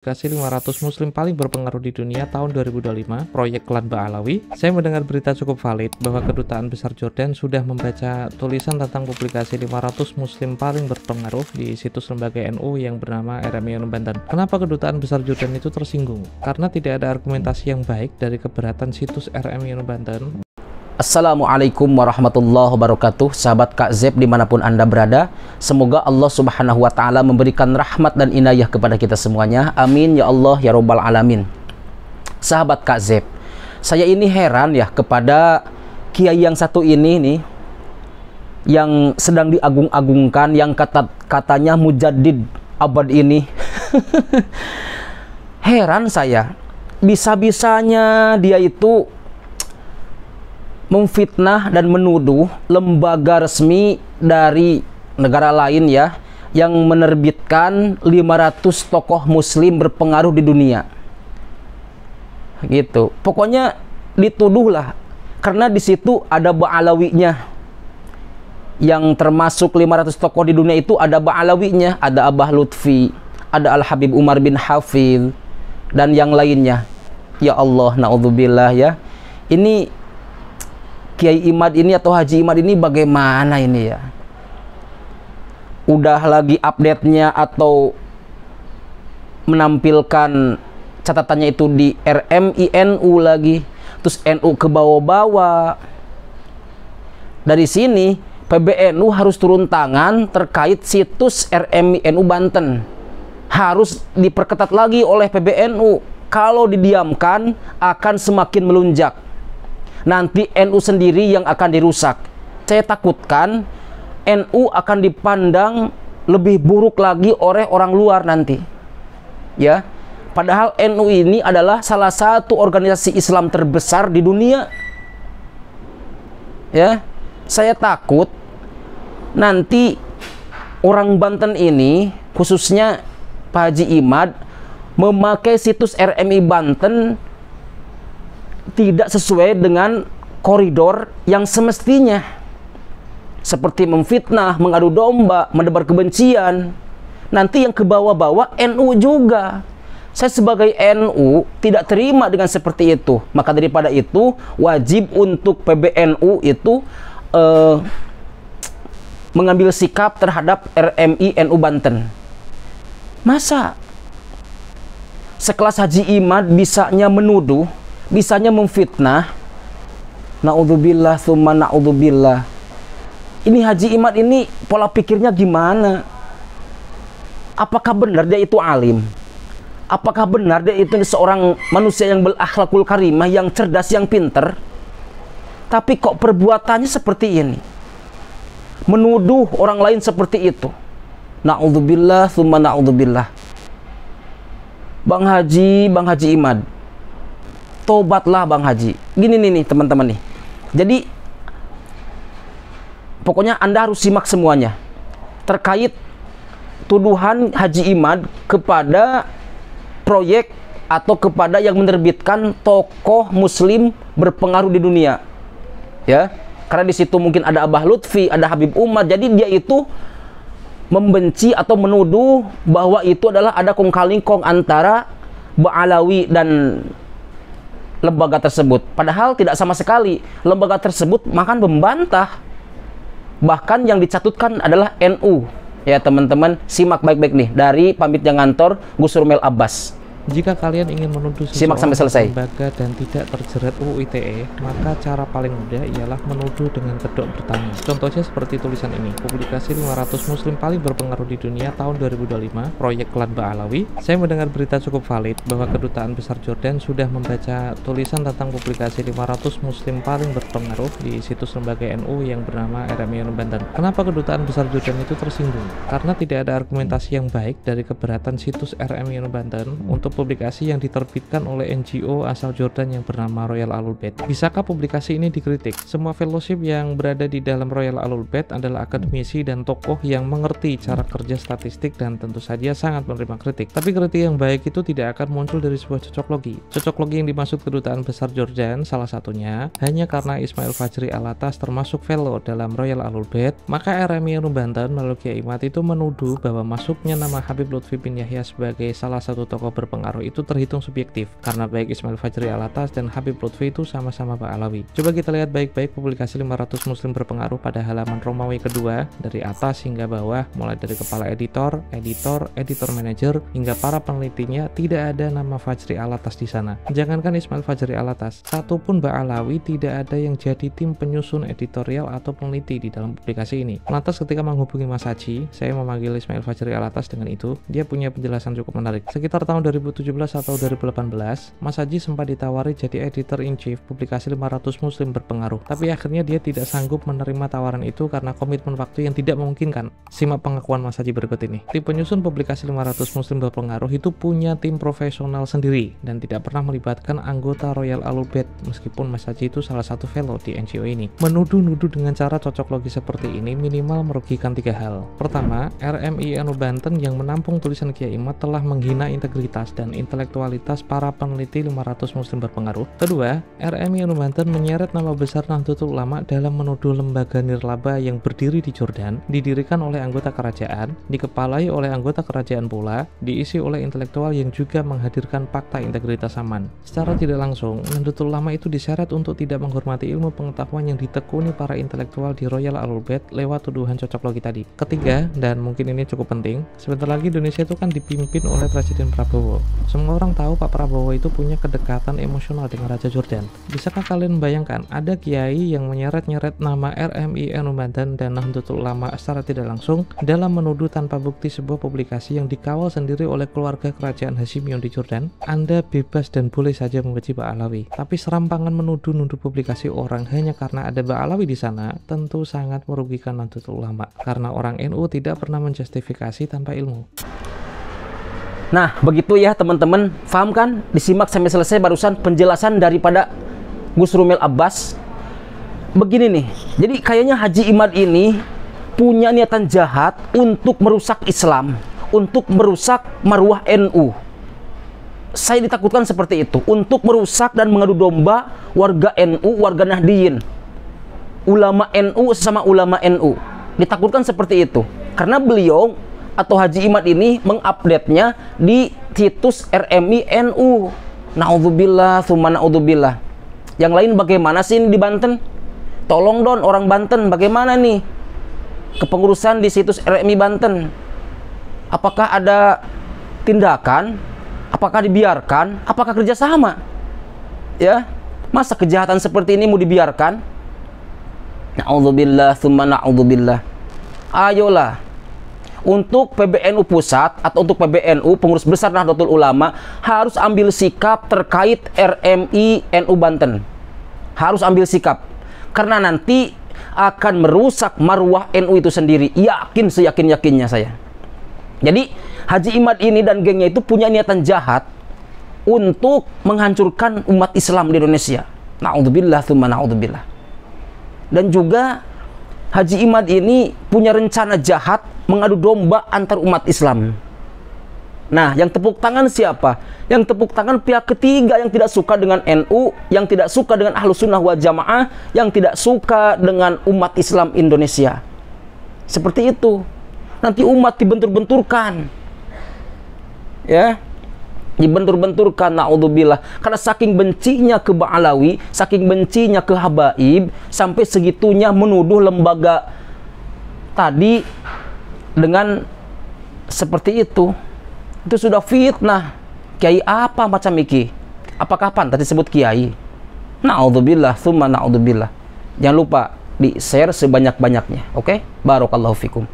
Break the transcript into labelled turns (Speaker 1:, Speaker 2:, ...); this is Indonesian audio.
Speaker 1: Kasih 500 muslim paling berpengaruh di dunia tahun 2025, proyek klan Ba'alawi. Saya mendengar berita cukup valid bahwa Kedutaan Besar Jordan sudah membaca tulisan tentang publikasi 500 muslim paling berpengaruh di situs lembaga NU yang bernama RMI UNU Banten. Kenapa Kedutaan Besar Jordan itu tersinggung? Karena tidak ada argumentasi yang baik dari keberatan situs RMI UNU Banten.
Speaker 2: Assalamualaikum warahmatullahi wabarakatuh. Sahabat Kak Zeb dimanapun Anda berada, semoga Allah subhanahu wa ta'ala memberikan rahmat dan inayah kepada kita semuanya. Amin ya Allah ya Rabbal Alamin. Sahabat Kak Zeb, saya ini heran ya kepada kiai yang satu ini nih, yang sedang diagung-agungkan, yang katanya mujaddid abad ini. Heran saya, bisa-bisanya dia itu memfitnah dan menuduh lembaga resmi dari negara lain ya, yang menerbitkan 500 tokoh muslim berpengaruh di dunia gitu. Pokoknya dituduhlah karena di situ ada Ba'alawinya, yang termasuk 500 tokoh di dunia itu ada Ba'alawinya, ada Abah Lutfi, ada Al-Habib Umar bin Hafidh dan yang lainnya. Ya Allah, naudzubillah ya. Ini Kiai Imad ini atau Haji Imad ini bagaimana ini ya? Udah lagi update-nya atau menampilkan catatannya itu di RMI NU lagi, terus NU ke bawah-bawah. Dari sini PBNU harus turun tangan terkait situs RMI NU Banten. Harus diperketat lagi oleh PBNU. Kalau didiamkan akan semakin melunjak. Nanti NU sendiri yang akan dirusak. Saya takutkan NU akan dipandang lebih buruk lagi oleh orang luar nanti. Ya. Padahal NU ini adalah salah satu organisasi Islam terbesar di dunia. Ya. Saya takut nanti orang Banten ini, khususnya Pak Haji Imad, memakai situs RMI Banten tidak sesuai dengan koridor yang semestinya, seperti memfitnah, mengadu domba, menebar kebencian. Nanti yang ke bawah-bawah NU juga. Saya sebagai NU tidak terima dengan seperti itu. Maka daripada itu wajib untuk PBNU itu mengambil sikap terhadap RMI NU Banten. Masa sekelas Haji Imad bisanya menuduh, bisanya memfitnah? Naudzubillah tsumma naudzubillah. Ini Haji Imad ini pola pikirnya gimana? Apakah benar dia itu alim? Apakah benar dia itu seorang manusia yang berakhlakul karimah, yang cerdas, yang pinter? Tapi kok perbuatannya seperti ini? Menuduh orang lain seperti itu. Naudzubillah tsumma naudzubillah. Bang Haji Imad, tobatlah Bang Haji. Gini nih teman-teman nih. Jadi pokoknya Anda harus simak semuanya terkait tuduhan Haji Imad kepada proyek atau kepada yang menerbitkan tokoh muslim berpengaruh di dunia. Ya. Karena di situ mungkin ada Abah Lutfi, ada Habib Umar. Jadi dia itu membenci atau menuduh bahwa itu adalah ada kong-kali-kong antara Ba'alawi dan lembaga tersebut. Padahal tidak sama sekali. Lembaga tersebut makan membantah. Bahkan yang dicatutkan adalah NU. Ya teman-teman, simak baik-baik nih dari pamitnya ngantor Gus Rumel Abbas.
Speaker 1: Jika kalian ingin menuduh
Speaker 2: simak sampai selesai
Speaker 1: lembaga dan tidak terjerat UU ITE, maka cara paling mudah ialah menuduh dengan kedok bertanya. Contohnya seperti tulisan ini, publikasi 500 muslim paling berpengaruh di dunia tahun 2025, proyek klan Ba'alawi. Saya mendengar berita cukup valid bahwa Kedutaan Besar Jordan sudah membaca tulisan tentang publikasi 500 muslim paling berpengaruh di situs lembaga NU yang bernama RMI UNU Banten. Kenapa Kedutaan Besar Jordan itu tersinggung? Karena tidak ada argumentasi yang baik dari keberatan situs RMI UNU Banten untuk publikasi yang diterbitkan oleh NGO asal Jordan yang bernama Royal Alul Bait. Bisakah publikasi ini dikritik? Semua fellowship yang berada di dalam Royal Alul Bait adalah akademisi dan tokoh yang mengerti cara kerja statistik dan tentu saja sangat menerima kritik. Tapi kritik yang baik itu tidak akan muncul dari sebuah cocok logi. Cocok logi yang dimaksud kedutaan besar Jordan salah satunya hanya karena Ismail Fajri Alatas termasuk fellow dalam Royal Alul Bait, maka RMI Banten melalui Kiai Imad itu menuduh bahwa masuknya nama Habib Lutfi bin Yahya sebagai salah satu tokoh berpengaruh itu terhitung subjektif karena baik Ismail Fajri Alatas dan Habib Lutfi itu sama-sama Ba'alawi. Coba kita lihat baik-baik publikasi 500 muslim berpengaruh pada halaman Romawi kedua dari atas hingga bawah, mulai dari kepala editor, editor manajer hingga para penelitinya, tidak ada nama Fajri Alatas di sana. Jangankan Ismail Fajri Alatas, satupun Ba'alawi tidak ada yang jadi tim penyusun editorial atau peneliti di dalam publikasi ini. Lantas ketika menghubungi Mas Haji, saya memanggil Ismail Fajri Alatas dengan itu, dia punya penjelasan cukup menarik. Sekitar tahun 2017 atau 2018, Mas Haji sempat ditawari jadi editor-in-chief publikasi 500 muslim berpengaruh. Tapi akhirnya dia tidak sanggup menerima tawaran itu karena komitmen waktu yang tidak memungkinkan. Simak pengakuan Mas Haji berikut ini. Tim penyusun publikasi 500 muslim berpengaruh itu punya tim profesional sendiri dan tidak pernah melibatkan anggota Royal Alul Bait, meskipun Mas Haji itu salah satu fellow di NGO ini. Menuduh-nuduh dengan cara cocok logi seperti ini minimal merugikan 3 hal. Pertama, RMI Banten yang menampung tulisan Kiai Imad telah menghina integritas dan intelektualitas para peneliti 500 muslim berpengaruh. Kedua, RMI Banten menyeret nama besar Nahdlatul Ulama dalam menuduh lembaga nirlaba yang berdiri di Jordan, didirikan oleh anggota kerajaan, dikepalai oleh anggota kerajaan pula, diisi oleh intelektual yang juga menghadirkan fakta integritas aman. Secara tidak langsung, Nahdlatul Ulama itu diseret untuk tidak menghormati ilmu pengetahuan yang ditekuni para intelektual di Royal Alul Bait lewat tuduhan cocok logi tadi. Ketiga, dan mungkin ini cukup penting, sebentar lagi Indonesia itu kan dipimpin oleh Presiden Prabowo. Semua orang tahu Pak Prabowo itu punya kedekatan emosional dengan Raja Jordan. Bisakah kalian bayangkan ada kiai yang menyeret-nyeret nama RMI Banten dan Nahdlatul Ulama secara tidak langsung dalam menuduh tanpa bukti sebuah publikasi yang dikawal sendiri oleh keluarga kerajaan Hashimiyun di Jordan? Anda bebas dan boleh saja membenci Ba'alawi, tapi serampangan menuduh-nuduh publikasi orang hanya karena ada Ba'alawi di sana tentu sangat merugikan Nahdlatul Ulama, karena orang NU tidak pernah menjustifikasi tanpa ilmu.
Speaker 2: Nah, begitu ya teman-teman, paham kan? Disimak sampai selesai barusan penjelasan daripada Gus Rumel Abbas. Begini nih, jadi kayaknya Haji Imad ini punya niatan jahat untuk merusak Islam, untuk merusak marwah NU. Saya ditakutkan seperti itu, untuk merusak dan mengadu domba warga NU, warga Nahdiyin, ulama NU sesama ulama NU. Ditakutkan seperti itu, karena beliau atau Haji Imad ini mengupdate-nya di situs RMI NU. Naudzubillah, tsumma naudzubillah. Yang lain bagaimana sih ini di Banten? Tolong don orang Banten, bagaimana nih kepengurusan di situs RMI Banten? Apakah ada tindakan? Apakah dibiarkan? Apakah kerjasama? Ya, masa kejahatan seperti ini mau dibiarkan? Naudzubillah, tsumma naudzubillah. Ayolah, untuk PBNU Pusat atau untuk PBNU, pengurus besar Nahdlatul Ulama, harus ambil sikap terkait RMI NU Banten. Harus ambil sikap, karena nanti akan merusak marwah NU itu sendiri. Yakin, seyakin-yakinnya saya. Jadi Haji Imad ini dan gengnya itu punya niatan jahat untuk menghancurkan umat Islam di Indonesia. Na'udzubillah, tsumma na'udzubillah. Dan juga Haji Imad ini punya rencana jahat mengadu domba antar umat Islam. Nah, yang tepuk tangan siapa? Yang tepuk tangan pihak ketiga yang tidak suka dengan NU, yang tidak suka dengan Ahlus Sunnah wal Jamaah, yang tidak suka dengan umat Islam Indonesia. Seperti itu. Nanti umat dibentur-benturkan. Ya. Dibentur-benturkan, naudzubillah. Karena saking bencinya ke Ba'alawi, saking bencinya ke Habaib, sampai segitunya menuduh lembaga tadi dengan seperti itu. Itu sudah fitnah. Kiai apa macam iki? Apa kapan tadi sebut kiai? Naudzubillah, tsumma naudzubillah. Jangan lupa di-share sebanyak-banyaknya. Oke? Barakallahu fikum.